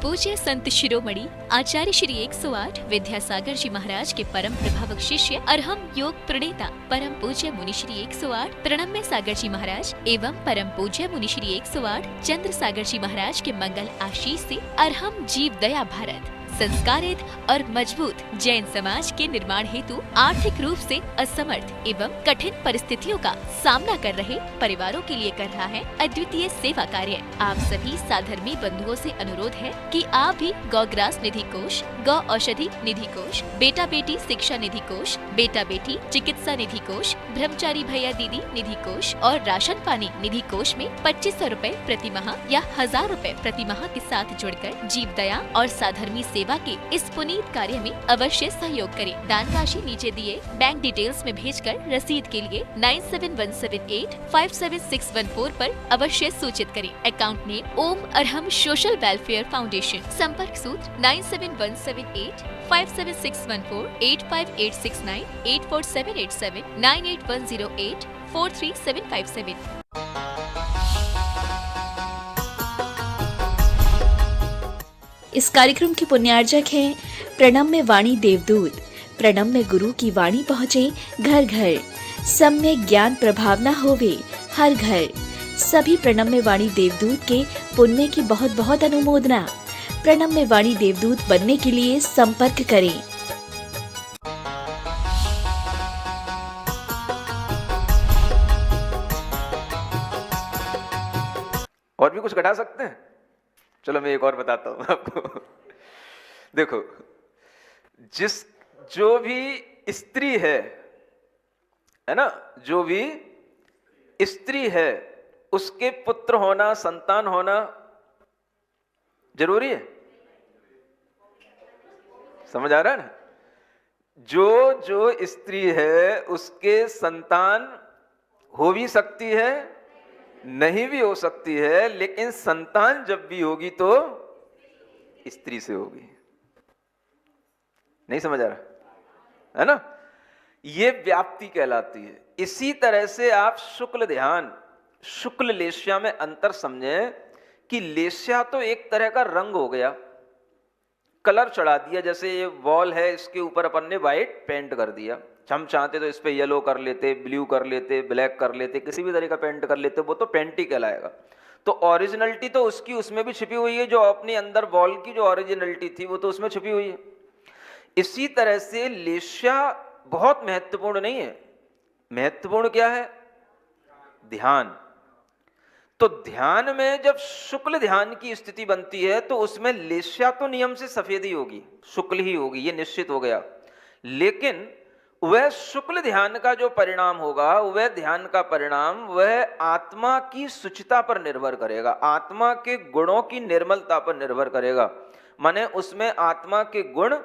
पूज्य संत शिरोमणि आचार्य श्री 108 विद्यासागर जी महाराज के परम प्रभावक शिष्य अरहम योग प्रणेता परम पूज्य मुनि श्री 108 प्रणम्य सागर जी महाराज एवं परम पूज्य मुनि श्री 108 चंद्र सागर जी महाराज के मंगल आशीष से अरहम जीव दया भारत संस्कारित और मजबूत जैन समाज के निर्माण हेतु आर्थिक रूप से असमर्थ एवं कठिन परिस्थितियों का सामना कर रहे परिवारों के लिए कर रहा है अद्वितीय सेवा कार्य। आप सभी साधर्मी बंधुओं से अनुरोध है कि आप भी गौग्रास निधि कोष, गौ औषधि निधि कोष, बेटा बेटी शिक्षा निधि कोष, बेटा बेटी चिकित्सा निधि कोष, ब्रह्मचारी भैया दीदी निधि कोष और राशन पानी निधि कोष में 2500 रूपए प्रति माह या 1000 रूपए प्रति माह के साथ जुड़कर जीव दया और साधर्मी सेवा के इस पुनीत कार्य में अवश्य सहयोग करें। दान राशि नीचे दिए बैंक डिटेल्स में भेजकर रसीद के लिए 9717857614 पर अवश्य सूचित करें। अकाउंट नेम ओम अरहम सोशल वेलफेयर फाउंडेशन। संपर्क सूत्र 9717857614 85869 84787 98108 43757। इस कार्यक्रम के पुण्यार्जक हैं प्रणम्य वाणी देवदूत। प्रणम्य गुरु की वाणी पहुँचे घर घर, सम्यक ज्ञान प्रभावना होवे हर घर। सभी प्रणम्य वाणी देवदूत के पुण्य की बहुत बहुत अनुमोदना। प्रणम्य वाणी देवदूत बनने के लिए संपर्क करें। और भी कुछ घटा सकते हैं? चलो मैं एक और बताता हूं आपको। देखो, जो भी स्त्री है ना, जो भी स्त्री है उसके पुत्र होना, संतान होना जरूरी है। समझ आ रहा है ना? जो स्त्री है उसके संतान हो भी सकती है, नहीं भी हो सकती है, लेकिन संतान जब भी होगी तो स्त्री से होगी। नहीं समझ आ रहा है ना? ये व्याप्ति कहलाती है। इसी तरह से आप शुक्ल ध्यान, शुक्ल लेस्या में अंतर समझें कि लेस्या तो एक तरह का रंग हो गया, कलर चढ़ा दिया। जैसे ये वॉल है, इसके ऊपर अपन ने व्हाइट पेंट कर दिया। हम चाहते तो इस पे येलो कर लेते, ब्लू कर लेते, ब्लैक कर लेते, किसी भी तरह का पेंट कर लेते, वो तो पेंट ही कहलाएगा। तो ओरिजिनलिटी तो उसकी उसमें भी छिपी हुई है, जो अपनी अंदर वॉल की जो ओरिजिनलिटी थी वो तो उसमें छिपी हुई है। इसी तरह से लेस्या बहुत महत्वपूर्ण नहीं है। महत्वपूर्ण क्या है? ध्यान। तो ध्यान में जब शुक्ल ध्यान की स्थिति बनती है तो उसमें लेस्या तो नियम से सफेद ही होगी, शुक्ल ही होगी, ये निश्चित हो गया। लेकिन वह शुक्ल ध्यान का जो परिणाम होगा, वह ध्यान का परिणाम वह आत्मा की शुचिता पर निर्भर करेगा, आत्मा के गुणों की निर्मलता पर निर्भर करेगा। माने उसमें आत्मा के गुण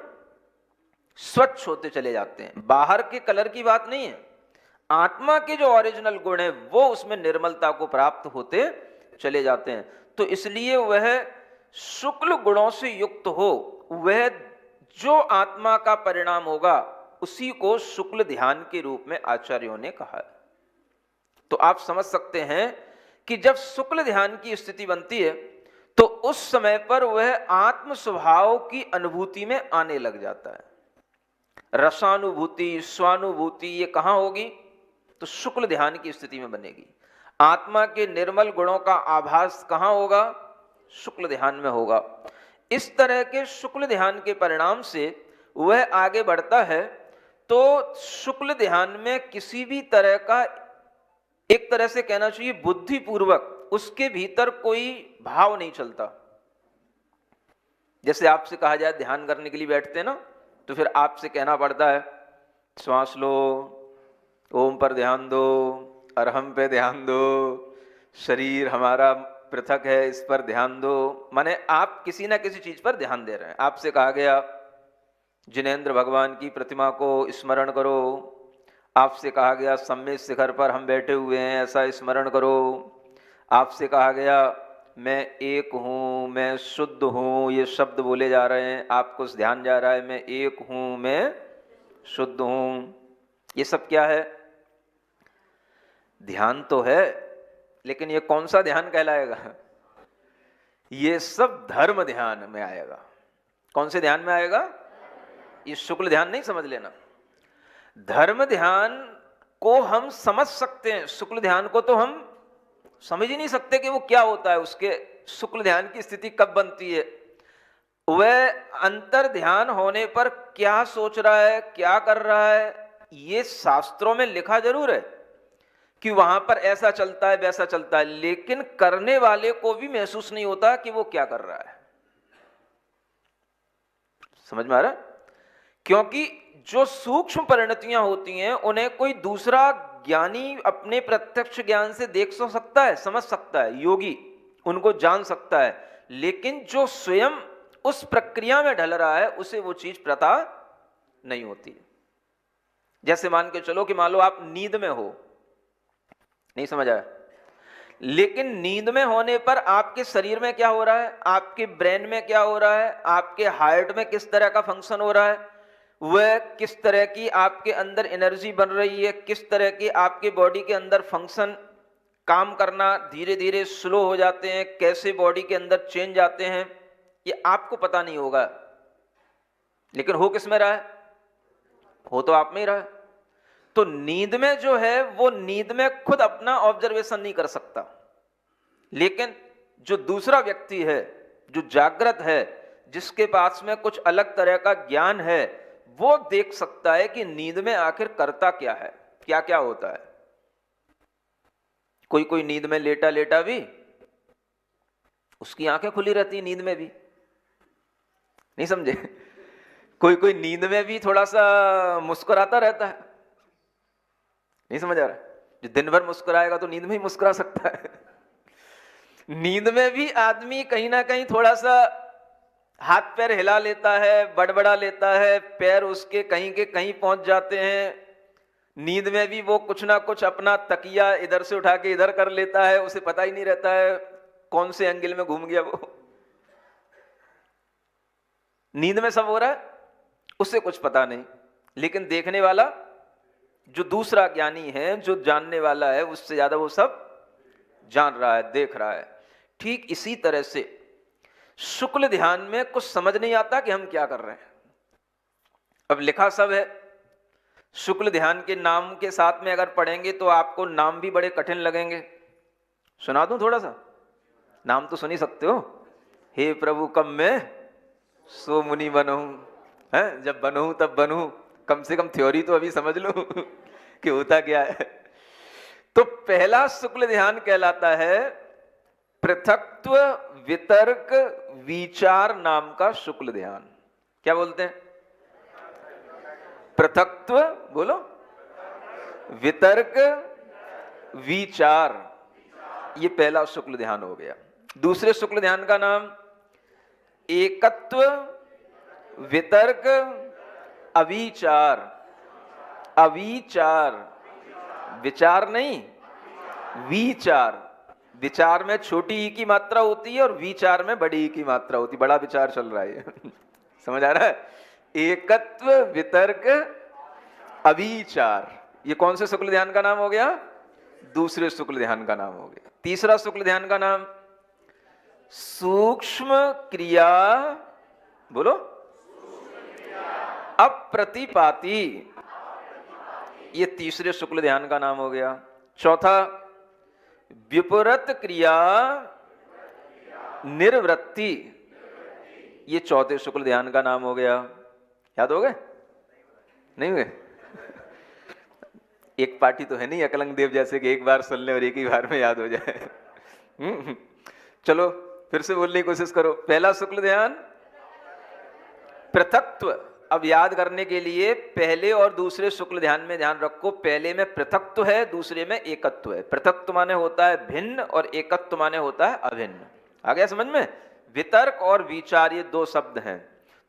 स्वच्छ होते चले जाते हैं। बाहर के कलर की बात नहीं है, आत्मा के जो ओरिजिनल गुण है वो उसमें निर्मलता को प्राप्त होते चले जाते हैं। तो इसलिए वह शुक्ल गुणों से युक्त हो, वह जो आत्मा का परिणाम होगा उसी को शुक्ल ध्यान के रूप में आचार्यों ने कहा है। तो आप समझ सकते हैं कि जब शुक्ल ध्यान की स्थिति बनती है तो उस समय पर वह आत्म स्वभाव की अनुभूति में आने लग जाता है। रसानुभूति, स्वानुभूति ये कहां होगी? तो शुक्ल ध्यान की स्थिति में बनेगी। आत्मा के निर्मल गुणों का आभास कहां होगा? शुक्ल ध्यान में होगा। इस तरह के शुक्ल ध्यान के परिणाम से वह आगे बढ़ता है। तो शुक्ल ध्यान में किसी भी तरह का, एक तरह से कहना चाहिए बुद्धिपूर्वक, उसके भीतर कोई भाव नहीं चलता। जैसे आपसे कहा जाए ध्यान करने के लिए बैठते हैं ना, तो फिर आपसे कहना पड़ता है श्वास लो, ओम पर ध्यान दो, अरहम पे ध्यान दो, शरीर हमारा पृथक है इस पर ध्यान दो। माने आप किसी ना किसी चीज पर ध्यान दे रहे हैं। आपसे कहा गया जिनेंद्र भगवान की प्रतिमा को स्मरण करो, आपसे कहा गया सम्मेद शिखर पर हम बैठे हुए हैं ऐसा स्मरण करो, आपसे कहा गया मैं एक हूं, मैं शुद्ध हूं, ये शब्द बोले जा रहे हैं, आपको ध्यान जा रहा है मैं एक हूं, मैं शुद्ध हूं। ये सब क्या है? ध्यान तो है, लेकिन ये कौन सा ध्यान कहलाएगा? ये सब धर्म ध्यान में आएगा। कौन से ध्यान में आएगा? ये शुक्ल ध्यान नहीं समझ लेना। धर्म ध्यान को हम समझ सकते हैं, शुक्ल ध्यान को तो हम समझ ही नहीं सकते कि वो क्या होता है, उसके शुक्ल ध्यान की स्थिति कब बनती है। वह अंतर ध्यान होने पर क्या सोच रहा है, क्या कर रहा है, ये शास्त्रों में लिखा जरूर है कि वहां पर ऐसा चलता है वैसा चलता है, लेकिन करने वाले को भी महसूस नहीं होता कि वो क्या कर रहा है। समझ में आ रहा है? क्योंकि जो सूक्ष्म परिणतियां होती हैं उन्हें कोई दूसरा ज्ञानी अपने प्रत्यक्ष ज्ञान से देख सो सकता है, समझ सकता है, योगी उनको जान सकता है, लेकिन जो स्वयं उस प्रक्रिया में ढल रहा है उसे वो चीज पता नहीं होती। जैसे मान के चलो कि मान लो आप नींद में हो, नहीं समझ आया, लेकिन नींद में होने पर आपके शरीर में क्या हो रहा है, आपके ब्रेन में क्या हो रहा है, आपके हार्ट में किस तरह का फंक्शन हो रहा है, वह किस तरह की आपके अंदर एनर्जी बन रही है, किस तरह की आपके बॉडी के अंदर फंक्शन काम करना धीरे धीरे स्लो हो जाते हैं, कैसे बॉडी के अंदर चेंज आते हैं, ये आपको पता नहीं होगा, लेकिन हो किस में रहा है? हो तो आप में ही रहा है। तो नींद में जो है वो नींद में खुद अपना ऑब्जर्वेशन नहीं कर सकता, लेकिन जो दूसरा व्यक्ति है, जो जागृत है, जिसके पास में कुछ अलग तरह का ज्ञान है, वो देख सकता है कि नींद में आखिर करता क्या है, क्या क्या होता है। कोई कोई नींद में लेटा लेटा भी उसकी आंखें खुली रहती है, नींद में भी, नहीं समझे? कोई कोई नींद में भी थोड़ा सा मुस्कुराता रहता है, नहीं समझ आ रहा? जो दिन भर मुस्कुराएगा तो नींद में ही मुस्कुरा सकता है। नींद में भी आदमी कहीं ना कहीं थोड़ा सा हाथ पैर हिला लेता है, बड़बड़ा लेता है, पैर उसके कहीं के कहीं पहुंच जाते हैं। नींद में भी वो कुछ ना कुछ अपना तकिया इधर से उठा के इधर कर लेता है, उसे पता ही नहीं रहता है कौन से एंगल में घूम गया वो। नींद में सब हो रहा है, उसे कुछ पता नहीं, लेकिन देखने वाला जो दूसरा ज्ञानी है, जो जानने वाला है, उससे ज्यादा वो सब जान रहा है, देख रहा है। ठीक इसी तरह से शुक्ल ध्यान में कुछ समझ नहीं आता कि हम क्या कर रहे हैं। अब लिखा सब है, शुक्ल ध्यान के नाम के साथ में अगर पढ़ेंगे तो आपको नाम भी बड़े कठिन लगेंगे। सुना दूं थोड़ा सा? नाम तो सुन ही सकते हो। हे प्रभु कब मैं सो मुनि बनूं, है जब बनूं तब बनूं, कम से कम थ्योरी तो अभी समझ लो कि होता क्या है। तो पहला शुक्ल ध्यान कहलाता है पृथक्त्व वितर्क विचार नाम का शुक्ल ध्यान। क्या बोलते हैं? पृथक्त्व बोलो, वितर्क विचार, ये पहला शुक्ल ध्यान हो गया। दूसरे शुक्ल ध्यान का नाम एकत्व वितर्क अविचार। अविचार, विचार नहीं, विचार। विचार में छोटी ई की मात्रा होती है और विचार में बड़ी ई की मात्रा होती है। बड़ा विचार चल रहा है समझ आ रहा है? एकत्व वितर्क अविचार, ये कौन से शुक्ल ध्यान का नाम हो गया? दूसरे शुक्ल ध्यान का नाम हो गया। तीसरा शुक्ल ध्यान का नाम सूक्ष्म क्रिया, बोलो, अप्रतिपाती, ये तीसरे शुक्ल ध्यान का नाम हो गया। चौथा विपरीत क्रिया निर्वृत्ति, ये चौथे शुक्ल ध्यान का नाम हो गया। याद हो गए? नहीं हुए? एक पार्टी तो है नहीं अकलंग देव जैसे कि एक बार सुन ले और एक ही बार में याद हो जाए। चलो फिर से बोलने की कोशिश करो। पहला शुक्ल ध्यान पृथक्त्व। अब याद करने के लिए पहले और दूसरे शुक्ल ध्यान में ध्यान रखो, पहले में पृथक्त्व है, दूसरे में एकत्व है। पृथक्त्व माने होता है भिन्न और एकत्व माने होता है अभिन्न। आ गया समझ में? वितर्क और विचार ये दो शब्द हैं।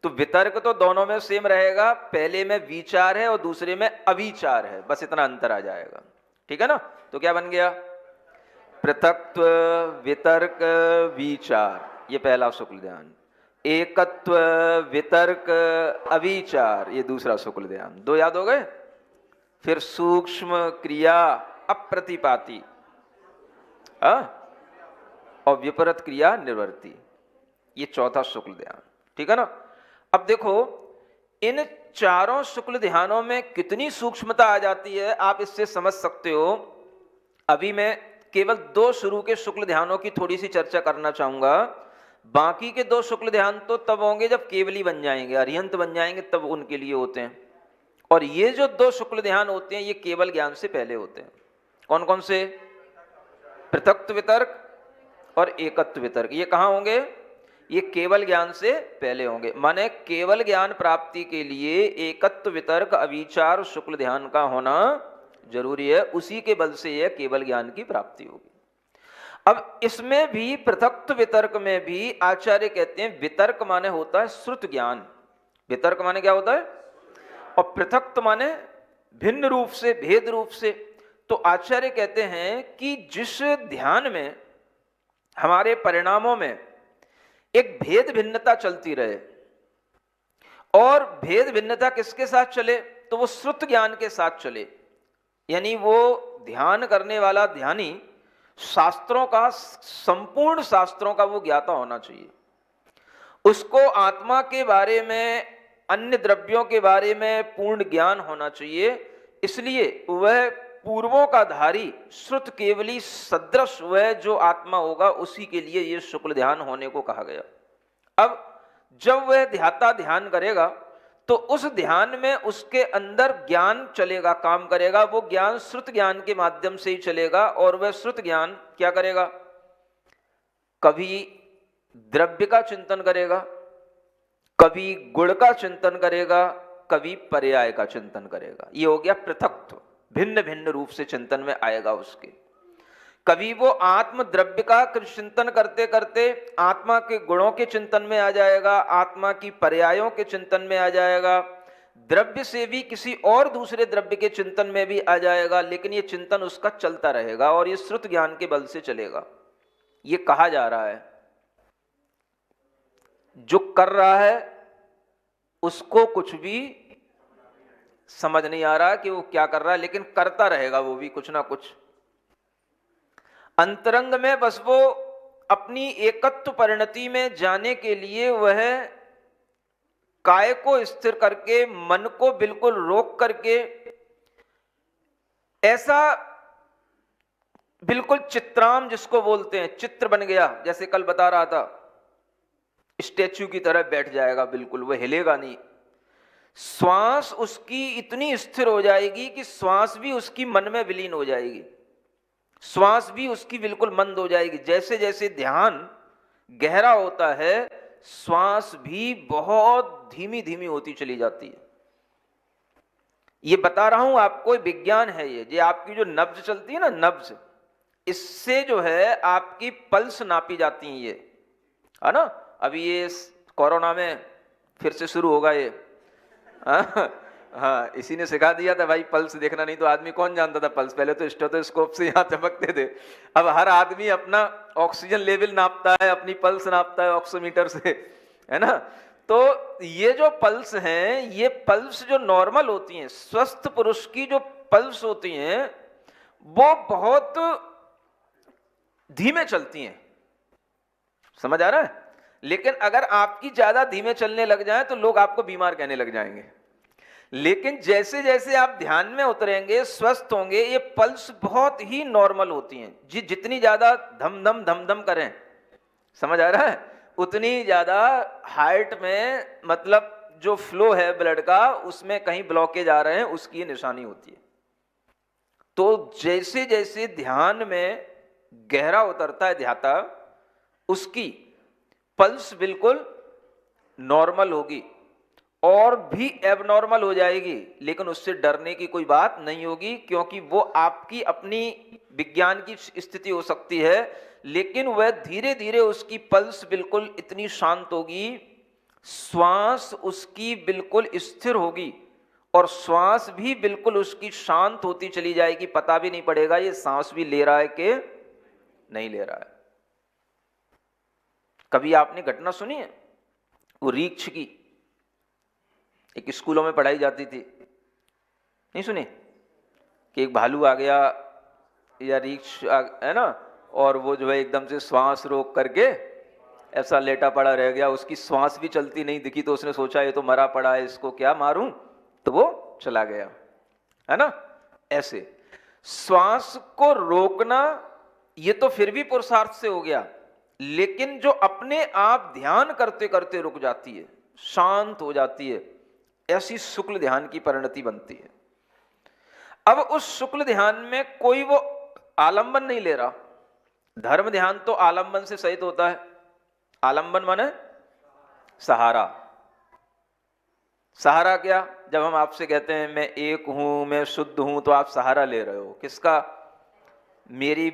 तो वितर्क तो दोनों में सेम रहेगा, पहले में विचार है और दूसरे में अविचार है, बस इतना अंतर आ जाएगा। ठीक है ना? तो क्या बन गया? पृथक्त्व वितर्क विचार, ये पहला शुक्ल ध्यान। एकत्व वितर्क अविचार, ये दूसरा शुक्ल ध्यान। दो याद हो गए? फिर सूक्ष्म क्रिया अप्रतिपाती और विपरीत क्रिया निर्वृत्ति, ये चौथा शुक्ल ध्यान, ठीक है ना। अब देखो इन चारों शुक्ल ध्यानों में कितनी सूक्ष्मता आ जाती है आप इससे समझ सकते हो। अभी मैं केवल 2 शुरू के शुक्ल ध्यानों की थोड़ी सी चर्चा करना चाहूंगा। बाकी के 2 शुक्ल ध्यान तो तब होंगे जब केवली बन जाएंगे, अरिहंत बन जाएंगे, तब उनके लिए होते हैं। और ये जो 2 शुक्ल ध्यान होते हैं ये केवल ज्ञान से पहले होते हैं। कौन कौन से? पृथक्त्व वितर्क और एकत्व वितर्क। ये कहां होंगे? ये केवल ज्ञान से पहले होंगे। माने केवल ज्ञान प्राप्ति के लिए एकत्व वितर्क अविचार शुक्ल ध्यान का होना जरूरी है, उसी के बल से यह केवल ज्ञान की प्राप्ति होगी। अब इसमें भी पृथक्त्व वितर्क में भी आचार्य कहते हैं वितर्क माने होता है श्रुत ज्ञान। वितर्क माने क्या होता है? और पृथक्त्व माने भिन्न रूप से, भेद रूप से। तो आचार्य कहते हैं कि जिस ध्यान में हमारे परिणामों में एक भेद भिन्नता चलती रहे, और भेद भिन्नता किसके साथ चले? तो वो श्रुत ज्ञान के साथ चले। यानी वो ध्यान करने वाला ध्यानी शास्त्रों का, संपूर्ण शास्त्रों का वो ज्ञाता होना चाहिए। उसको आत्मा के बारे में, अन्य द्रव्यों के बारे में पूर्ण ज्ञान होना चाहिए। इसलिए वह पूर्वों का धारी श्रुत केवली सदृश वह जो आत्मा होगा, उसी के लिए यह शुक्ल ध्यान होने को कहा गया। अब जब वह ध्याता ध्यान करेगा तो उस ध्यान में उसके अंदर ज्ञान चलेगा, काम करेगा। वो ज्ञान श्रुत ज्ञान के माध्यम से ही चलेगा। और वह श्रुत ज्ञान क्या करेगा? कभी द्रव्य का चिंतन करेगा, कभी गुण का चिंतन करेगा, कभी पर्याय का चिंतन करेगा। ये हो गया पृथक्त्व, भिन्न भिन्न रूप से चिंतन में आएगा उसके। कभी वो आत्म द्रव्य का चिंतन करते करते आत्मा के गुणों के चिंतन में आ जाएगा, आत्मा की पर्यायों के चिंतन में आ जाएगा, द्रव्य से भी किसी और दूसरे द्रव्य के चिंतन में भी आ जाएगा। लेकिन ये चिंतन उसका चलता रहेगा और ये श्रुत ज्ञान के बल से चलेगा। ये कहा जा रहा है जो कर रहा है उसको कुछ भी समझ नहीं आ रहा कि वो क्या कर रहा है, लेकिन करता रहेगा वो भी कुछ ना कुछ। अंतरंग में बस वो अपनी एकत्व परिणति में जाने के लिए वह काय को स्थिर करके, मन को बिल्कुल रोक करके, ऐसा बिल्कुल चित्राम जिसको बोलते हैं, चित्र बन गया। जैसे कल बता रहा था, स्टैच्यू की तरह बैठ जाएगा, बिल्कुल वह हिलेगा नहीं। श्वास उसकी इतनी स्थिर हो जाएगी कि श्वास भी उसकी मन में विलीन हो जाएगी, श्वास भी उसकी बिल्कुल मंद हो जाएगी। जैसे जैसे ध्यान गहरा होता है, श्वास भी बहुत धीमी धीमी होती चली जाती है। ये बता रहा हूं आपको, विज्ञान है ये आपकी जो नब्ज चलती है ना, नब्ज, इससे जो है आपकी पल्स नापी जाती है, ये है ना। अभी ये कोरोना में फिर से शुरू होगा ये, हाँ, इसी ने सिखा दिया था भाई पल्स देखना। नहीं तो आदमी कौन जानता था पल्स? पहले तो स्टेथोस्कोप से यहाँ चमकते थे। अब हर आदमी अपना ऑक्सीजन लेवल नापता है, अपनी पल्स नापता है ऑक्सीमीटर से, है ना। तो ये जो पल्स हैं, ये पल्स जो नॉर्मल होती हैं, स्वस्थ पुरुष की जो पल्स होती हैं, वो बहुत धीमे चलती हैं। समझ आ रहा है? लेकिन अगर आपकी ज्यादा धीमे चलने लग जाए तो लोग आपको बीमार कहने लग जाएंगे। लेकिन जैसे जैसे आप ध्यान में उतरेंगे, स्वस्थ होंगे, ये पल्स बहुत ही नॉर्मल होती हैं। जितनी ज्यादा धम धम करें, समझ आ रहा है, उतनी ज्यादा हार्ट में, मतलब जो फ्लो है ब्लड का, उसमें कहीं ब्लॉकेज आ रहे हैं, उसकी निशानी होती है। तो जैसे जैसे ध्यान में गहरा उतरता है ध्याता, उसकी पल्स बिल्कुल नॉर्मल होगी और भी एबनॉर्मल हो जाएगी, लेकिन उससे डरने की कोई बात नहीं होगी, क्योंकि वो आपकी अपनी विज्ञान की स्थिति हो सकती है। लेकिन वह धीरे धीरे उसकी पल्स बिल्कुल इतनी शांत होगी, श्वास उसकी बिल्कुल स्थिर होगी और श्वास भी बिल्कुल उसकी शांत होती चली जाएगी। पता भी नहीं पड़ेगा ये सांस भी ले रहा है कि नहीं ले रहा है। कभी आपने घटना सुनी है वो रीछ की? एक स्कूलों में पढ़ाई जाती थी, नहीं सुनी? कि एक भालू आ गया या रीछ है ना, और वो जो है एकदम से श्वास रोक करके ऐसा लेटा पड़ा रह गया, उसकी श्वास भी चलती नहीं दिखी, तो उसने सोचा ये तो मरा पड़ा है, इसको क्या मारूं, तो वो चला गया, है ना। ऐसे श्वास को रोकना ये तो फिर भी पुरुषार्थ से हो गया, लेकिन जो अपने आप ध्यान करते करते रुक जाती है, शांत हो जाती है, ऐसी शुक्ल ध्यान की परिणति बनती है। अब उस शुक्ल ध्यान में कोई वो आलंबन नहीं ले रहा। धर्म ध्यान तो आलंबन से सहित होता है। आलंबन माने सहारा। सहारा क्या? जब हम आपसे कहते हैं मैं एक हूं, मैं शुद्ध हूं, तो आप सहारा ले रहे हो किसका? मेरी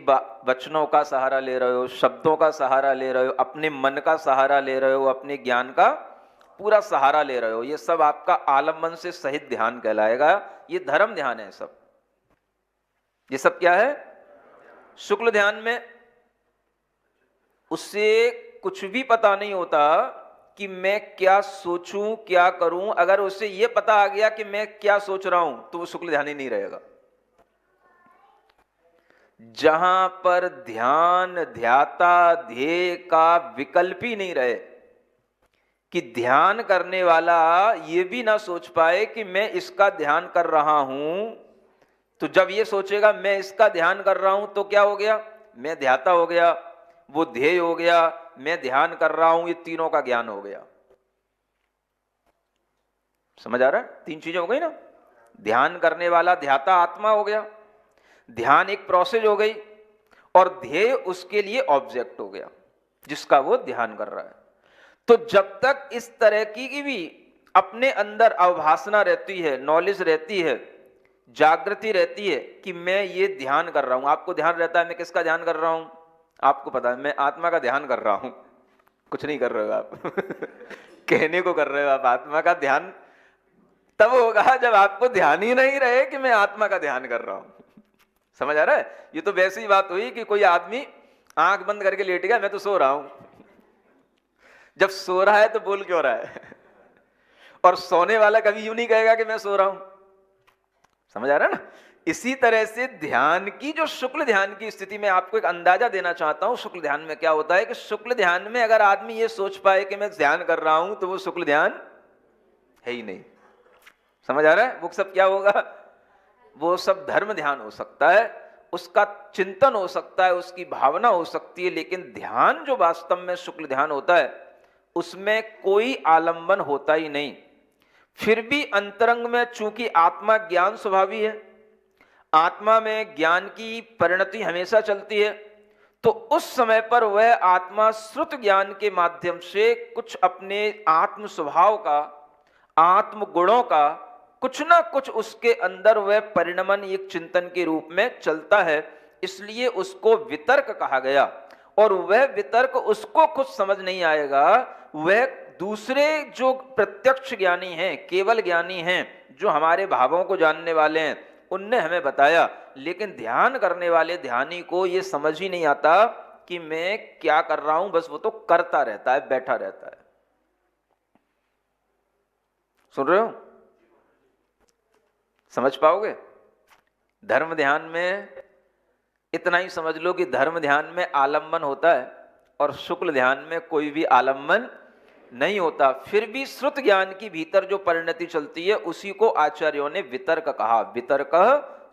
वचनों का सहारा ले रहे हो, शब्दों का सहारा ले रहे हो, अपने मन का सहारा ले रहे हो, अपने ज्ञान का पूरा सहारा ले रहे हो। ये सब आपका आलंबन से सहित ध्यान कहलाएगा। ये धर्म ध्यान है सब। ये सब क्या है? शुक्ल ध्यान में उससे कुछ भी पता नहीं होता कि मैं क्या सोचूं, क्या करूं। अगर उसे यह पता आ गया कि मैं क्या सोच रहा हूं, तो वो शुक्ल ध्यान ही नहीं रहेगा। जहां पर ध्यान ध्याता ध्येय का विकल्प ही नहीं रहे, कि ध्यान करने वाला ये भी ना सोच पाए कि मैं इसका ध्यान कर रहा हूं, तो जब ये सोचेगा मैं इसका ध्यान कर रहा हूं, तो क्या हो गया? मैं ध्याता हो गया, वो ध्येय हो गया, मैं ध्यान कर रहा हूं, ये तीनों का ज्ञान हो गया। समझ आ रहा है? तीन चीजें हो गई ना। ध्यान करने वाला ध्याता आत्मा हो गया, ध्यान एक प्रोसेस हो गई, और ध्येय उसके लिए ऑब्जेक्ट हो गया जिसका वो ध्यान कर रहा है। तो जब तक इस तरह की भी अपने अंदर अवभासना रहती है, नॉलेज रहती है, जागृति रहती है कि मैं ये ध्यान कर रहा हूं। आपको ध्यान रहता है मैं किसका ध्यान कर रहा हूं? आपको पता है मैं आत्मा का ध्यान कर रहा हूं। कुछ नहीं कर रहे हो आप कहने को कर रहे हो आप। आत्मा का ध्यान तब होगा जब आपको ध्यान ही नहीं रहे कि मैं आत्मा का ध्यान कर रहा हूं। समझ आ रहा है? ये तो वैसी ही बात हुई कि कोई आदमी आंख बंद करके लेट गया, मैं तो सो रहा हूं। जब सो रहा है तो बोल क्यों रहा है? और सोने वाला कभी यूं नहीं कहेगा कि मैं सो रहा हूं। समझ आ रहा है ना? इसी तरह से ध्यान की जो शुक्ल ध्यान की स्थिति में आपको एक अंदाजा देना चाहता हूं। शुक्ल ध्यान में क्या होता है कि शुक्ल ध्यान में अगर आदमी ये सोच पाए कि मैं ध्यान कर रहा हूं, तो वो शुक्ल ध्यान है ही नहीं। समझ आ रहा है? वो सब क्या होगा? वो सब धर्म ध्यान हो सकता है, उसका चिंतन हो सकता है, उसकी भावना हो सकती है, लेकिन ध्यान जो वास्तव में शुक्ल ध्यान होता है उसमें कोई आलंबन होता ही नहीं। फिर भी अंतरंग में चूंकि आत्मा ज्ञान स्वभावी है, आत्मा में ज्ञान की परिणति हमेशा चलती है, तो उस समय पर वह आत्मा श्रुत ज्ञान के माध्यम से कुछ अपने आत्म स्वभाव का, आत्म गुणों का कुछ ना कुछ उसके अंदर वह परिणमन एक चिंतन के रूप में चलता है। इसलिए उसको वितर्क कहा गया। और वह वितर्क उसको खुद समझ नहीं आएगा, वह दूसरे जो प्रत्यक्ष ज्ञानी हैं, केवल ज्ञानी हैं, जो हमारे भावों को जानने वाले हैं, उनने हमें बताया। लेकिन ध्यान करने वाले ध्यानी को यह समझ ही नहीं आता कि मैं क्या कर रहा हूं, बस वो तो करता रहता है, बैठा रहता है। सुन रहे हो? समझ पाओगे? धर्म ध्यान में इतना ही समझ लो कि धर्म ध्यान में आलंबन होता है और शुक्ल ध्यान में कोई भी आलंबन नहीं होता। फिर भी श्रुत ज्ञान की भीतर जो परिणति चलती है उसी को आचार्यों ने वितर्क कहा, वितर्क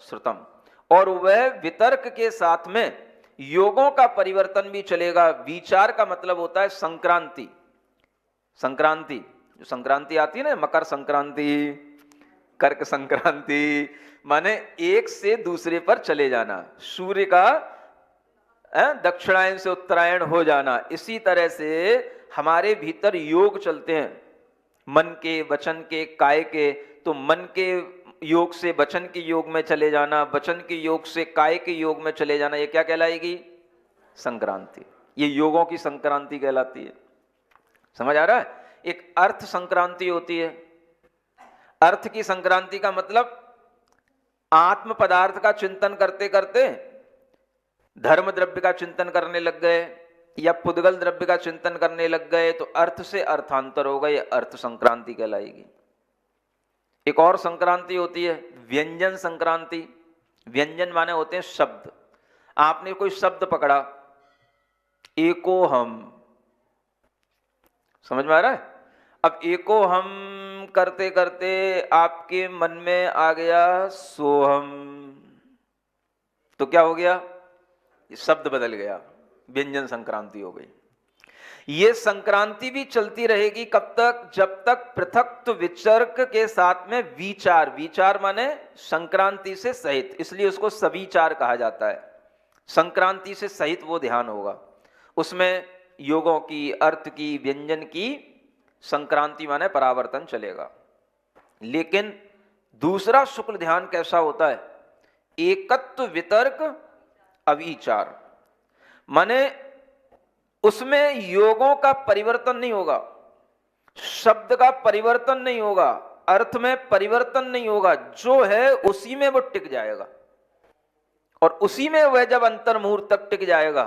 श्रुतम। और वह वितर्क के साथ में योगों का परिवर्तन भी चलेगा। विचार का मतलब होता है संक्रांति। संक्रांति, जो संक्रांति आती है ना, मकर संक्रांति, कर्क संक्रांति, माने एक से दूसरे पर चले जाना, सूर्य का दक्षिणायन से उत्तरायण हो जाना। इसी तरह से हमारे भीतर योग चलते हैं, मन के, वचन के, काय के। तो मन के योग से वचन के योग में चले जाना, वचन के योग से काय के योग में चले जाना, ये क्या कहलाएगी? संक्रांति। ये योगों की संक्रांति कहलाती है। समझ आ रहा है? एक अर्थ संक्रांति होती है। अर्थ की संक्रांति का मतलब आत्म पदार्थ का चिंतन करते करते धर्म द्रव्य का चिंतन करने लग गए, या पुद्गल द्रव्य का चिंतन करने लग गए, तो अर्थ से अर्थांतर होगा, ये अर्थ संक्रांति कहलाएगी। एक और संक्रांति होती है व्यंजन संक्रांति। व्यंजन माने होते हैं शब्द। आपने कोई शब्द पकड़ा, एको हम, समझ में आ रहा है? अब एको हम करते करते आपके मन में आ गया सोहम, तो क्या हो गया? ये शब्द बदल गया, व्यंजन संक्रांति हो गई। ये संक्रांति भी चलती रहेगी कब तक? जब तक पृथक्त्व विचर्क के साथ में विचार, विचार माने संक्रांति से सहित, इसलिए उसको सविचार कहा जाता है। संक्रांति से सहित वो ध्यान होगा, उसमें योगों की, अर्थ की, व्यंजन की, संक्रांति माने परावर्तन चलेगा। लेकिन दूसरा शुक्ल ध्यान कैसा होता है? एकत्व वितर्क अविचार, माने उसमें योगों का परिवर्तन नहीं होगा, शब्द का परिवर्तन नहीं होगा, अर्थ में परिवर्तन नहीं होगा, जो है उसी में वो टिक जाएगा, और उसी में वह जब अंतर्मुहूर्त तक टिक जाएगा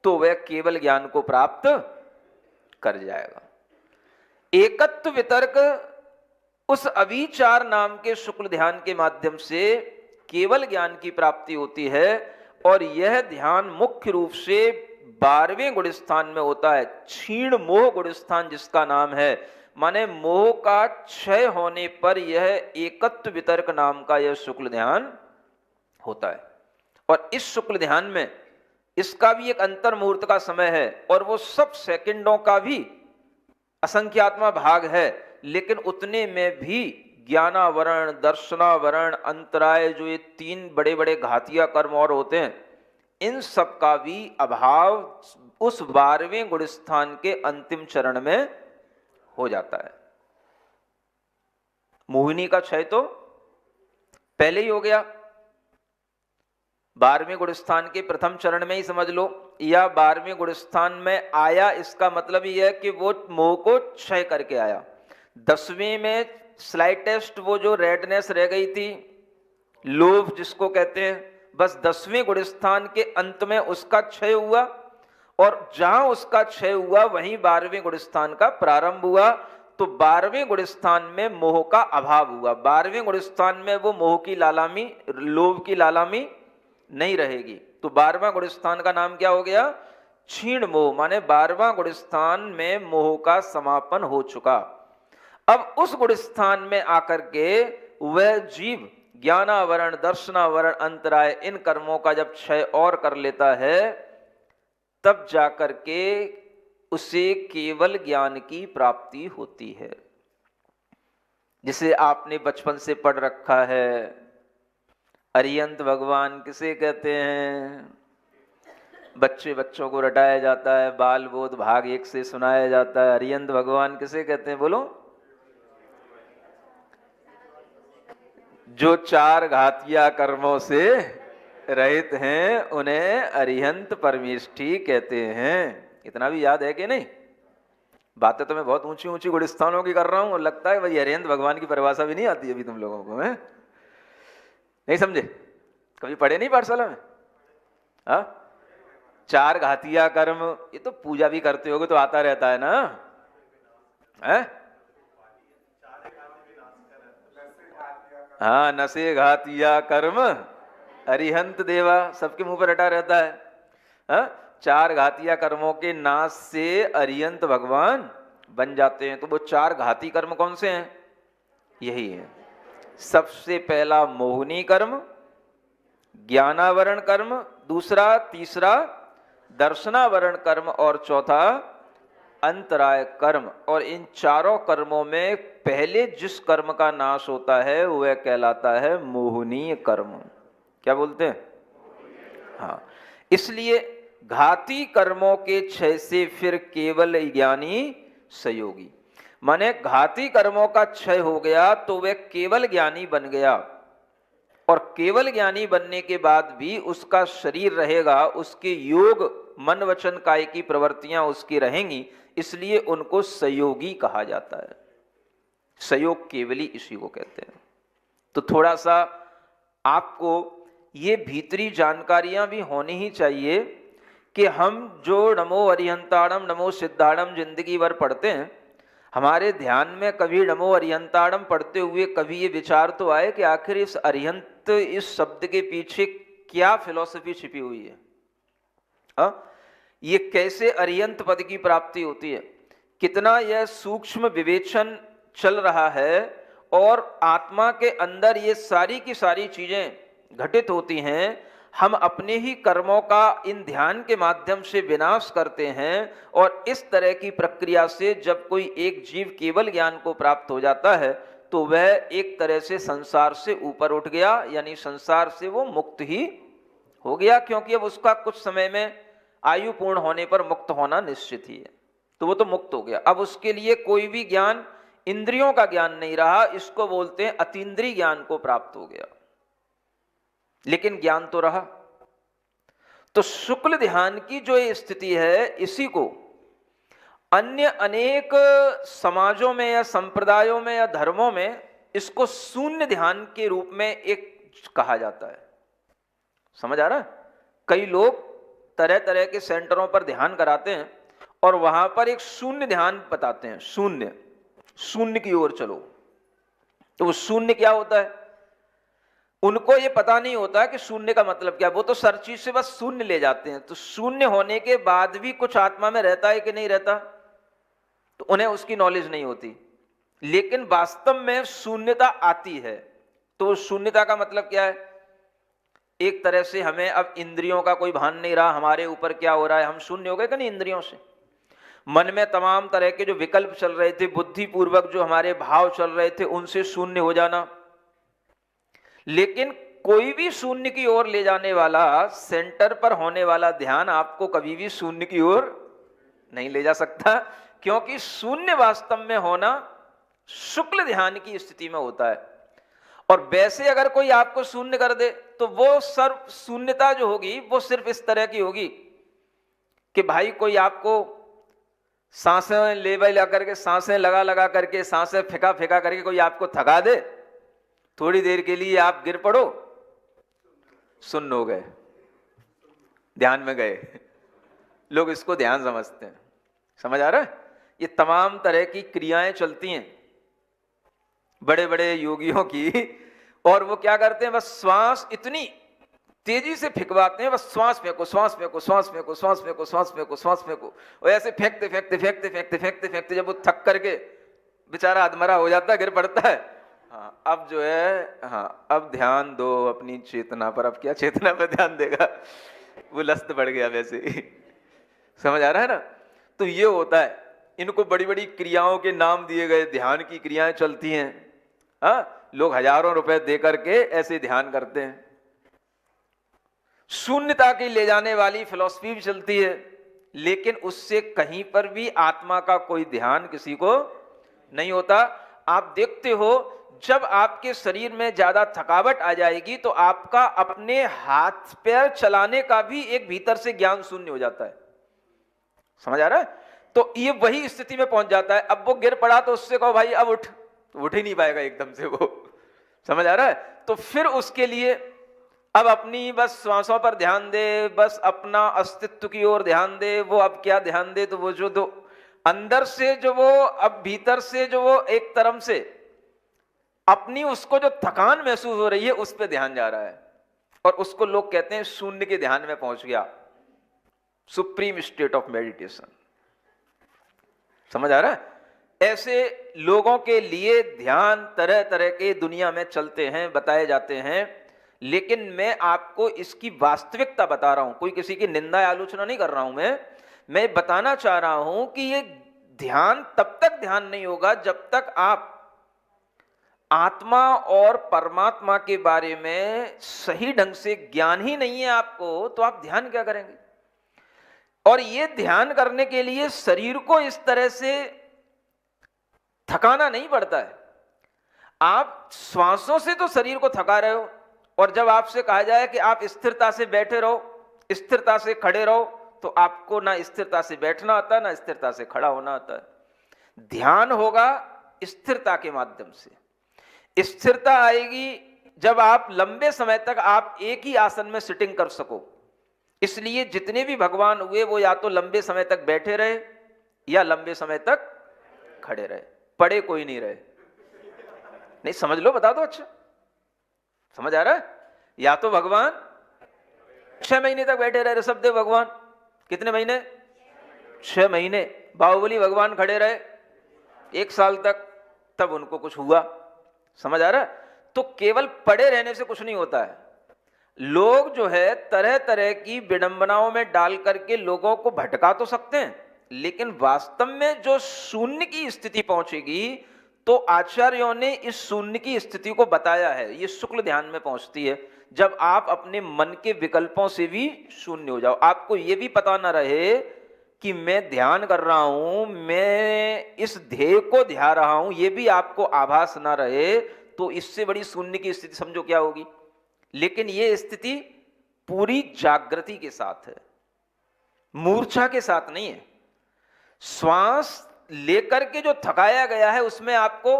तो वह केवल ज्ञान को प्राप्त कर जाएगा। एकत्व वितर्क उस अविचार नाम के शुक्ल ध्यान के माध्यम से केवल ज्ञान की प्राप्ति होती है, और यह ध्यान मुख्य रूप से 12वें गुण स्थान में होता है। क्षीण मोह गुण स्थान जिसका नाम है, माने मोह का क्षय होने पर यह एकत्व वितर्क नाम का यह शुक्ल ध्यान होता है। और इस शुक्ल ध्यान में इसका भी एक अंतर मुहूर्त का समय है, और वो सब सेकंडों का भी असंख्यात्मा भाग है, लेकिन उतने में भी ज्ञानावरण, दर्शनावरण, अंतराय, जो ये 3 बड़े बड़े घातिया कर्म और होते हैं, इन सब का भी अभाव उस 12वें गुण स्थान के अंतिम चरण में हो जाता है। मोहिनी का क्षय तो पहले ही हो गया, 12वें गुण स्थान के प्रथम चरण में ही समझ लो, या 12वें गुण स्थान में आया, इसका मतलब यह है कि वो मोह को क्षय करके आया। 10वें में स्लाइटेस्ट वो जो रेडनेस रह गई थी, लोभ जिसको कहते हैं, बस 10वें गुण स्थान के अंत में उसका क्षय हुआ, और जहां उसका क्षय हुआ वहीं 12वें गुण स्थान का प्रारंभ हुआ। तो 12वें गुण स्थान में मोह का अभाव हुआ, 12वें गुण स्थान में वो मोह की लालामी, लोभ की लालामी नहीं रहेगी। तो 12वां गुण स्थान का नाम क्या हो गया? क्षीण मोह, माने 12वां गुण स्थान में मोह का समापन हो चुका। अब उस गुण स्थान में आकर के वह जीव ज्ञानावरण, दर्शनावरण, अंतराय, इन कर्मों का जब क्षय और कर लेता है, तब जाकर के उसे केवल ज्ञान की प्राप्ति होती है। जिसे आपने बचपन से पढ़ रखा है, अरिहंत भगवान किसे कहते हैं? बच्चों को रटाया जाता है, बाल बोध भाग 1 से सुनाया जाता है। अरिहंत भगवान किसे कहते हैं? बोलो। जो 4 घातिया कर्मों से रहित हैं, उन्हें अरिहंत परमेष्ठी कहते हैं। इतना भी याद है कि नहीं? बातें तो मैं बहुत ऊंची ऊंची गुण स्थानों की कर रहा हूं, और लगता है भाई अरिहंत भगवान की परिभाषा भी नहीं आती अभी तुम लोगों को, है? नहीं समझे? कभी पढ़े नहीं पाठशाला में? 4 घातिया कर्म, ये तो पूजा भी करते होगे तो आता रहता है ना, है? हाँ, नशे घातिया कर्म अरिहंत देवा, सबके मुंह पर रटा रहता है। हाँ, 4 घातिया कर्मों के नाश से अरिहंत भगवान बन जाते हैं। तो वो 4 घाती कर्म कौन से हैं? यही है। सबसे पहला मोहिनी कर्म, ज्ञानावरण कर्म, दूसरा, तीसरा दर्शनावरण कर्म, और चौथा अंतराय कर्म। और इन चारों कर्मों में पहले जिस कर्म का नाश होता है वह कहलाता है मोहिनी कर्म। क्या बोलते हैं? हाँ, इसलिए घाती कर्मों के क्षय से फिर केवल ज्ञानी संयोगी, माने घाती कर्मों का क्षय हो गया तो वह केवल ज्ञानी बन गया, और केवल ज्ञानी बनने के बाद भी उसका शरीर रहेगा, उसके योग, मन, वचन, काय की प्रवृत्तियां उसकी रहेंगी, इसलिए उनको संयोगी कहा जाता है। संयोग केवली इसी को कहते हैं। तो थोड़ा सा आपको ये भीतरी जानकारियां भी होनी ही चाहिए कि हम जो नमो अरिहंताणम, नमो सिद्धाणम जिंदगी भर पढ़ते हैं, हमारे ध्यान में कभी नमो अरिहंताणम पढ़ते हुए कभी ये विचार तो आए कि आखिर इस अरिहंत, इस शब्द के पीछे क्या फिलॉसफी छिपी हुई है? ये कैसे अरिहंत पद की प्राप्ति होती है? कितना यह सूक्ष्म विवेचन चल रहा है और आत्मा के अंदर ये सारी की सारी चीजें घटित होती हैं। हम अपने ही कर्मों का इन ध्यान के माध्यम से विनाश करते हैं और इस तरह की प्रक्रिया से जब कोई एक जीव केवल ज्ञान को प्राप्त हो जाता है तो वह एक तरह से संसार से ऊपर उठ गया, यानी संसार से वो मुक्त ही हो गया, क्योंकि अब उसका कुछ समय में आयु पूर्ण होने पर मुक्त होना निश्चित ही है, तो वो तो मुक्त हो गया। अब उसके लिए कोई भी ज्ञान इंद्रियों का ज्ञान नहीं रहा, इसको बोलते हैं अतीन्द्रिय ज्ञान को प्राप्त हो गया, लेकिन ज्ञान तो रहा। तो शुक्ल ध्यान की जो ये स्थिति है, इसी को अन्य अनेक समाजों में या संप्रदायों में या धर्मों में इसको शून्य ध्यान के रूप में एक कहा जाता है। समझ आ रहा है? कई लोग तरह तरह के सेंटरों पर ध्यान कराते हैं और वहां पर एक शून्य ध्यान बताते हैं, शून्य, शून्य की ओर चलो। तो वो शून्य क्या होता है, उनको ये पता नहीं होता कि शून्य का मतलब क्या। वो तो हर चीज से बस शून्य ले जाते हैं। तो शून्य होने के बाद भी कुछ आत्मा में रहता है कि नहीं रहता, तो उन्हें उसकी नॉलेज नहीं होती। लेकिन वास्तव में शून्यता आती है। तो शून्यता का मतलब क्या है, एक तरह से हमें अब इंद्रियों का कोई भान नहीं रहा, हमारे ऊपर क्या हो रहा है, हम शून्य हो गए कि नहीं इंद्रियों से। मन में तमाम तरह के जो विकल्प चल रहे थे, बुद्धिपूर्वक जो हमारे भाव चल रहे थे, उनसे शून्य हो जाना। लेकिन कोई भी शून्य की ओर ले जाने वाला, सेंटर पर होने वाला ध्यान आपको कभी भी शून्य की ओर नहीं ले जा सकता, क्योंकि शून्य वास्तव में होना शुक्ल ध्यान की स्थिति में होता है। और वैसे अगर कोई आपको शून्य कर दे तो वो सर्व शून्यता जो होगी वो सिर्फ इस तरह की होगी कि भाई कोई आपको सांसें ले करके, सांसें लगा लगा करके, सांसें फेंका फेंका करके कोई आपको थका दे, थोड़ी देर के लिए आप गिर पड़ो, सुन्न हो गए, ध्यान में गए। लोग इसको ध्यान समझते हैं। समझ आ रहा है? ये तमाम तरह की क्रियाएं चलती हैं बड़े बड़े योगियों की, और वो क्या करते हैं, बस श्वास इतनी तेजी से फेंकवाते हैं, बस श्वास फेंको, श्वास फेंको, श्वास फेंको, श्वास फेंको, श्वास फेंको, श्वास फेंको, और ऐसे फेंकते फेंकते फेंकते फेंकते फेंकते फेंकते जब वो थक करके बेचारा अधमरा हो जाता है, गिर पड़ता है। हाँ, अब जो है, हाँ अब ध्यान दो अपनी चेतना पर। अब क्या चेतना पर ध्यान देगा, वो लस्त बढ़ गया वैसे ही। समझ आ रहा है ना? तो ये होता है। इनको बड़ी बड़ी क्रियाओं के नाम दिए गए, ध्यान की क्रियाएं चलती हैं। हाँ, लोग हजारों रुपए दे करके ऐसे ध्यान करते हैं। शून्यता की ले जाने वाली फिलॉसफी भी चलती है, लेकिन उससे कहीं पर भी आत्मा का कोई ध्यान किसी को नहीं होता। आप देखते हो, जब आपके शरीर में ज्यादा थकावट आ जाएगी तो आपका अपने हाथ पैर चलाने का भी एक भीतर से ज्ञान शून्य हो जाता है। समझ आ रहा है? तो ये वही स्थिति में पहुंच जाता है। अब वो गिर पड़ा तो उससे कहो भाई अब उठ, तो उठ ही नहीं पाएगा एकदम से वो। समझ आ रहा है? तो फिर उसके लिए अब अपनी बस श्वासों पर ध्यान दे, बस अपना अस्तित्व की ओर ध्यान दे। वो अब क्या ध्यान दे, तो वो जो दो अंदर से जो वो अब भीतर से जो वो एक तरफ से अपनी उसको जो थकान महसूस हो रही है उस पर ध्यान जा रहा है, और उसको लोग कहते हैं शून्य के ध्यान में पहुंच गया, सुप्रीम स्टेट ऑफ मेडिटेशन। समझ आ रहा है? ऐसे लोगों के लिए ध्यान तरह तरह के दुनिया में चलते हैं, बताए जाते हैं, लेकिन मैं आपको इसकी वास्तविकता बता रहा हूं। कोई किसी की निंदा या आलोचना नहीं कर रहा हूं। मैं बताना चाह रहा हूं कि ये ध्यान तब तक ध्यान नहीं होगा जब तक आप आत्मा और परमात्मा के बारे में सही ढंग से ज्ञान ही नहीं है आपको, तो आप ध्यान क्या करेंगे? और ये ध्यान करने के लिए शरीर को इस तरह से थकाना नहीं पड़ता है। आप श्वासों से तो शरीर को थका रहे हो, और जब आपसे कहा जाए कि आप स्थिरता से बैठे रहो, स्थिरता से खड़े रहो, तो आपको ना स्थिरता से बैठना आता है ना स्थिरता से खड़ा होना आता है। ध्यान होगा स्थिरता के माध्यम से। स्थिरता आएगी जब आप लंबे समय तक आप एक ही आसन में सिटिंग कर सको। इसलिए जितने भी भगवान हुए वो या तो लंबे समय तक बैठे रहे या लंबे समय तक खड़े रहे, पड़े कोई नहीं रहे। नहीं समझ लो, बता दो। अच्छा समझ आ रहा है? या तो भगवान 6 महीने तक बैठे रहे ऋषभदेव भगवान। कितने महीने? 6 महीने बाहुबली भगवान खड़े रहे, 1 साल तक, तब उनको कुछ हुआ। समझ आ रहा है? तो केवल पड़े रहने से कुछ नहीं होता है। लोग जो है तरह तरह की विडंबनाओं में डाल करके लोगों को भटका तो सकते हैं, लेकिन वास्तव में जो शून्य की स्थिति पहुंचेगी, तो आचार्यों ने इस शून्य की स्थिति को बताया है। ये शुक्ल ध्यान में पहुंचती है, जब आप अपने मन के विकल्पों से भी शून्य हो जाओ। आपको ये भी पता ना रहे कि मैं ध्यान कर रहा हूं, मैं इस ध्येय को ध्यान रहा हूं, ये भी आपको आभास ना रहे, तो इससे बड़ी शून्य की स्थिति समझो क्या होगी। लेकिन ये स्थिति पूरी जागृति के साथ है, मूर्छा के साथ नहीं है। श्वास लेकर के जो थकाया गया है उसमें आपको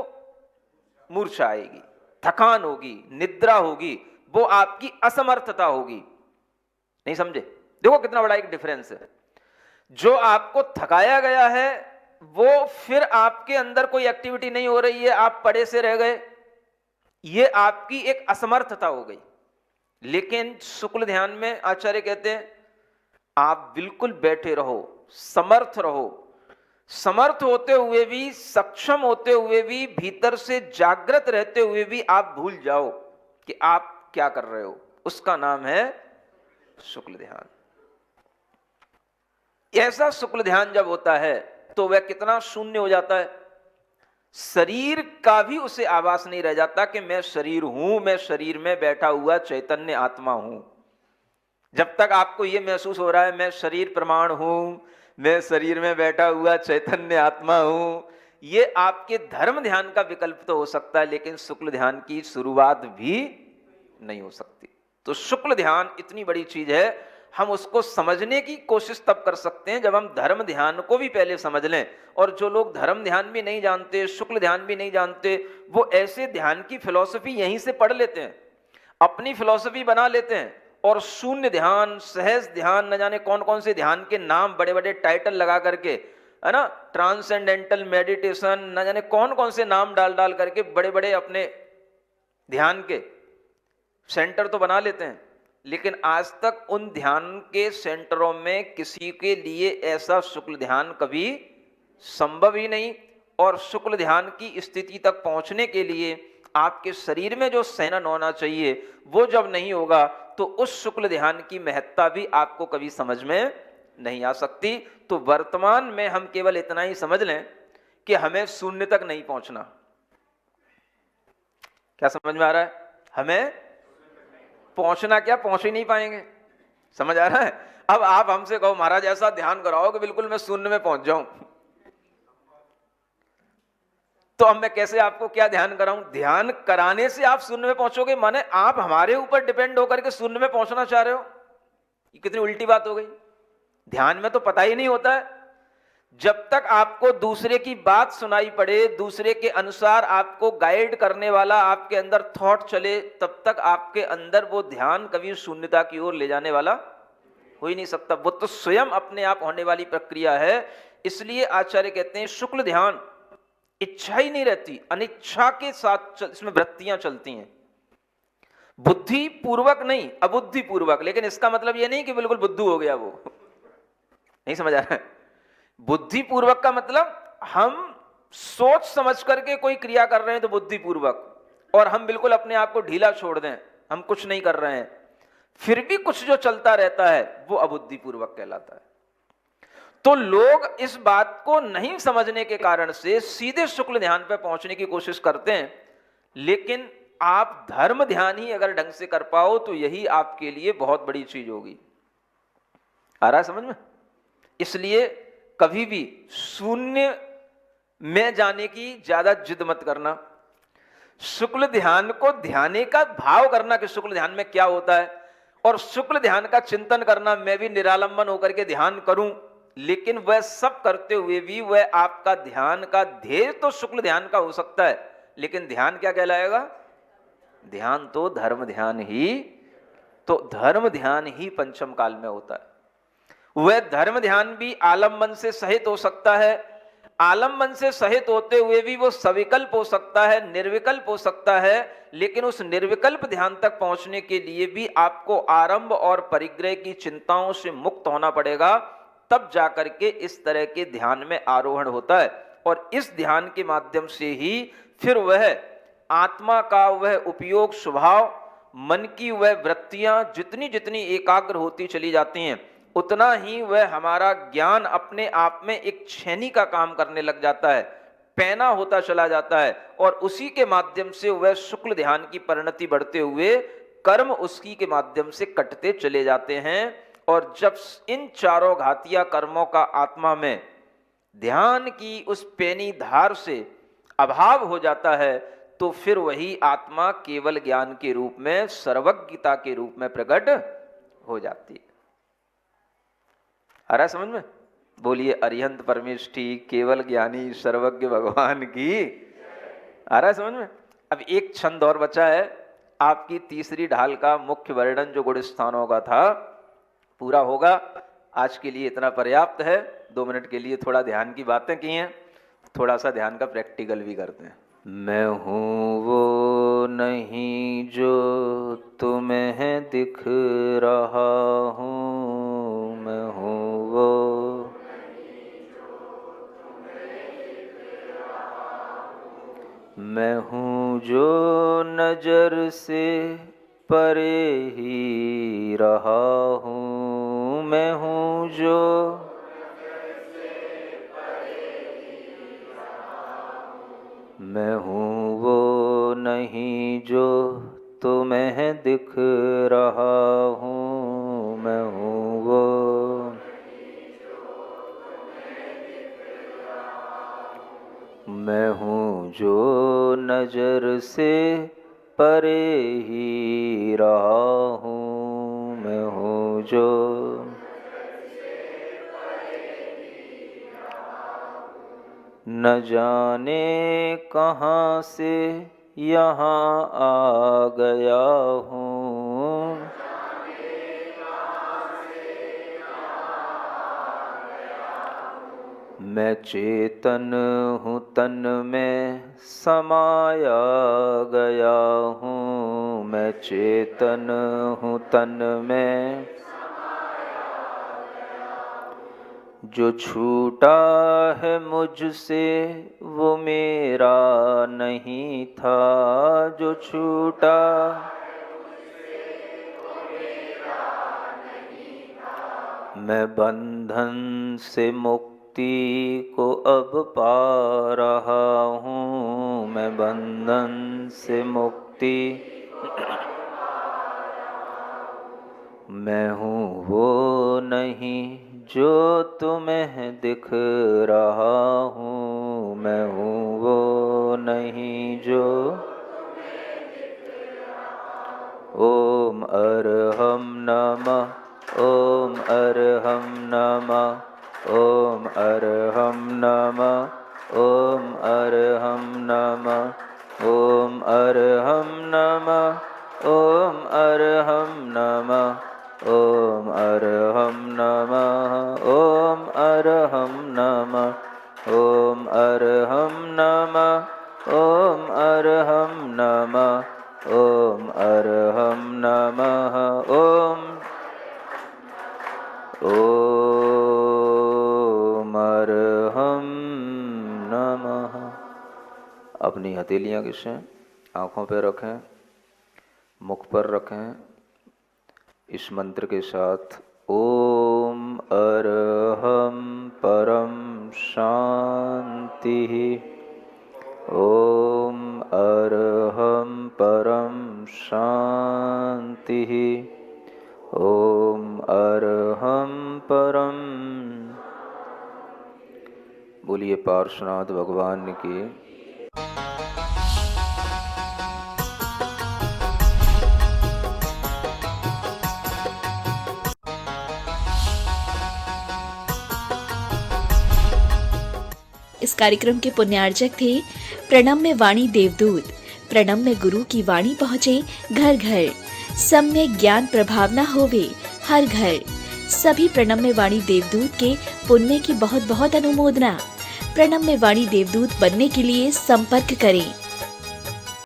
मूर्छा आएगी, थकान होगी, निद्रा होगी, वो आपकी असमर्थता होगी। नहीं समझे? देखो कितना बड़ा एक डिफरेंस है। जो आपको थकाया गया है वो फिर आपके अंदर कोई एक्टिविटी नहीं हो रही है, आप पड़े से रह गए, ये आपकी एक असमर्थता हो गई। लेकिन शुक्ल ध्यान में आचार्य कहते हैं आप बिल्कुल बैठे रहो, समर्थ रहो, समर्थ होते हुए भी, सक्षम होते हुए भी, भीतर से जागृत रहते हुए भी आप भूल जाओ कि आप क्या कर रहे हो। उसका नाम है शुक्ल ध्यान। ऐसा शुक्ल ध्यान जब होता है तो वह कितना शून्य हो जाता है, शरीर का भी उसे आभास नहीं रह जाता कि मैं शरीर हूं, मैं शरीर में बैठा हुआ चैतन्य आत्मा हूं। जब तक आपको यह महसूस हो रहा है मैं शरीर प्रमाण हूं, मैं शरीर में बैठा हुआ चैतन्य आत्मा हूं, ये आपके धर्म ध्यान का विकल्प तो हो सकता है, लेकिन शुक्ल ध्यान की शुरुआत भी नहीं हो सकती। तो शुक्ल ध्यान इतनी बड़ी चीज है, हम उसको समझने की कोशिश तब कर सकते हैं जब हम धर्म ध्यान को भी पहले समझ लें। और जो लोग धर्म ध्यान भी नहीं जानते, शुक्ल ध्यान भी नहीं जानते, वो ऐसे ध्यान की फिलॉसफी यहीं से पढ़ लेते हैं, अपनी फिलॉसफी बना लेते हैं, और शून्य ध्यान, सहज ध्यान, न जाने कौन कौन से ध्यान के नाम बड़े बड़े टाइटल लगा करके, है ना, ट्रांसेंडेंटल मेडिटेशन, न जाने कौन कौन से नाम डाल डाल करके बड़े बड़े अपने ध्यान के सेंटर तो बना लेते हैं। लेकिन आज तक उन ध्यान के सेंटरों में किसी के लिए ऐसा शुक्ल ध्यान कभी संभव ही नहीं। और शुक्ल ध्यान की स्थिति तक पहुंचने के लिए आपके शरीर में जो संयन होना चाहिए वो जब नहीं होगा, तो उस शुक्ल ध्यान की महत्ता भी आपको कभी समझ में नहीं आ सकती। तो वर्तमान में हम केवल इतना ही समझ लें कि हमें शून्य तक नहीं पहुंचना। क्या समझ में आ रहा है? हमें पहुंचना क्या, पहुंच ही नहीं पाएंगे। समझ आ रहा है? अब आप हमसे कहो महाराज ऐसा ध्यान कराओ कि बिल्कुल मैं शून्य में पहुंच जाऊं, तो अब मैं कैसे आपको क्या ध्यान कराऊं? ध्यान कराने से आप शून्य में पहुंचोगे, माने आप हमारे ऊपर डिपेंड होकर के शून्य में पहुंचना चाह रहे हो। ये कितनी उल्टी बात हो गई। ध्यान में तो पता ही नहीं होता है। जब तक आपको दूसरे की बात सुनाई पड़े, दूसरे के अनुसार आपको गाइड करने वाला आपके अंदर थॉट चले, तब तक आपके अंदर वो ध्यान कभी शून्यता की ओर ले जाने वाला हो ही नहीं सकता। वो तो स्वयं अपने आप होने वाली प्रक्रिया है। इसलिए आचार्य कहते हैं शुक्ल ध्यान इच्छा ही नहीं रहती, अनिच्छा के साथ इसमें वृत्तियां चलती हैं, बुद्धि पूर्वक नहीं, अबुद्धि पूर्वक। लेकिन इसका मतलब यह नहीं कि बिल्कुल बुद्धू हो गया वो, नहीं समझ आ रहा है। बुद्धि पूर्वक का मतलब हम सोच समझ करके कोई क्रिया कर रहे हैं तो बुद्धि पूर्वक, और हम बिल्कुल अपने आप को ढीला छोड़ दें, हम कुछ नहीं कर रहे हैं, फिर भी कुछ जो चलता रहता है वो अबुद्धि पूर्वक कहलाता है। तो लोग इस बात को नहीं समझने के कारण से सीधे शुक्ल ध्यान पर पहुंचने की कोशिश करते हैं। लेकिन आप धर्म ध्यान ही अगर ढंग से कर पाओ तो यही आपके लिए बहुत बड़ी चीज होगी। आ रहा है समझ में? इसलिए कभी भी शून्य में जाने की ज्यादा जिद मत करना। शुक्ल ध्यान को ध्याने का भाव करना कि शुक्ल ध्यान में क्या होता है, और शुक्ल ध्यान का चिंतन करना, मैं भी निरालंबन होकर के ध्यान करूं। लेकिन वह सब करते हुए भी वह आपका ध्यान का ध्येय तो शुक्ल ध्यान का हो सकता है, लेकिन ध्यान क्या कहलाएगा? ध्यान तो धर्म ध्यान ही, तो धर्म ध्यान ही पंचम काल में होता है। वह धर्म ध्यान भी आलम्बन से सहित हो सकता है, आलम्बन से सहित होते हुए भी वो सविकल्प हो सकता है, निर्विकल्प हो सकता है। लेकिन उस निर्विकल्प ध्यान तक पहुंचने के लिए भी आपको आरंभ और परिग्रह की चिंताओं से मुक्त होना पड़ेगा, तब जाकर के इस तरह के ध्यान में आरोहण होता है। और इस ध्यान के माध्यम से ही फिर वह आत्मा का वह उपयोग स्वभाव, मन की वह वृत्तियां जितनी जितनी एकाग्र होती चली जाती हैं, उतना ही वह हमारा ज्ञान अपने आप में एक छेनी का काम करने लग जाता है, पैना होता चला जाता है। और उसी के माध्यम से वह शुक्ल ध्यान की परिणति बढ़ते हुए कर्म उसकी के माध्यम से कटते चले जाते हैं। और जब इन चारों घातिया कर्मों का आत्मा में ध्यान की उस पैनी धार से अभाव हो जाता है, तो फिर वही आत्मा केवल ज्ञान के रूप में, सर्वज्ञता के रूप में प्रकट हो जाती है। आ रहा है समझ में? बोलिए अरिहंत परमेष्ठी केवल ज्ञानी सर्वज्ञ भगवान की। आ रहा है समझ में? अब एक छंद और बचा है, आपकी तीसरी ढाल का मुख्य वर्णन जो गुण स्थानों का था पूरा होगा। आज के लिए इतना पर्याप्त है। 2 मिनट के लिए थोड़ा ध्यान की बातें की हैं, थोड़ा सा ध्यान का प्रैक्टिकल भी करते हैं। मैं हूँ वो नहीं जो तुम्हें दिख रहा हूँ, मैं हूँ वो मैं हूँ जो नजर से परे ही रहा हूँ, मैं हूँ जो मैं हूँ वो नहीं जो तुम्हें दिख रहा हूँ, मैं हूँ वो मैं हूँ जो नजर से परे ही रहा हूँ, मैं हूँ जो न जाने कहाँ से यहाँ आ गया हूँ, मैं चेतन हूँ तन में समाया गया हूँ, मैं चेतन हूँ तन में जो छूटा है मुझसे वो मेरा नहीं था, जो छूटा मैं बंधन से मुक्ति को अब पा रहा हूँ, मैं बंधन से मुक्ति मैं हूँ वो नहीं जो तुम्हें दिख रहा हूँ, मैं हूँ वो नहीं जो ओम अरहम नमः, ओम अरहम नमः, ओम अरहम नमः, ओम अरहम नमः, ओम अरहम नमः, ओम अरहम नमः, ओम अरहम नमः, ओम अरहम नमः, ओम अरहम नमः, ओम अरहम नमः, ओम अरहम नमः, ओम अरहम नमः। अपनी हथेलियां किसे आँखों पर रखें, मुख पर रखें। इस मंत्र के साथ ओम अरहम परम शांति, ओम अरहम परम शांति, ओम अरहम परम। बोलिए पार्श्वनाथ भगवान की। इस कार्यक्रम के पुण्यार्जक थे प्रणम में वाणी देवदूत। प्रणम में गुरु की वाणी पहुँचे घर घर, सम्यक ज्ञान प्रभावना होवे हर घर। सभी प्रणम में वाणी देवदूत के पुण्य की बहुत बहुत अनुमोदना। प्रणम में वाणी देवदूत बनने के लिए संपर्क करें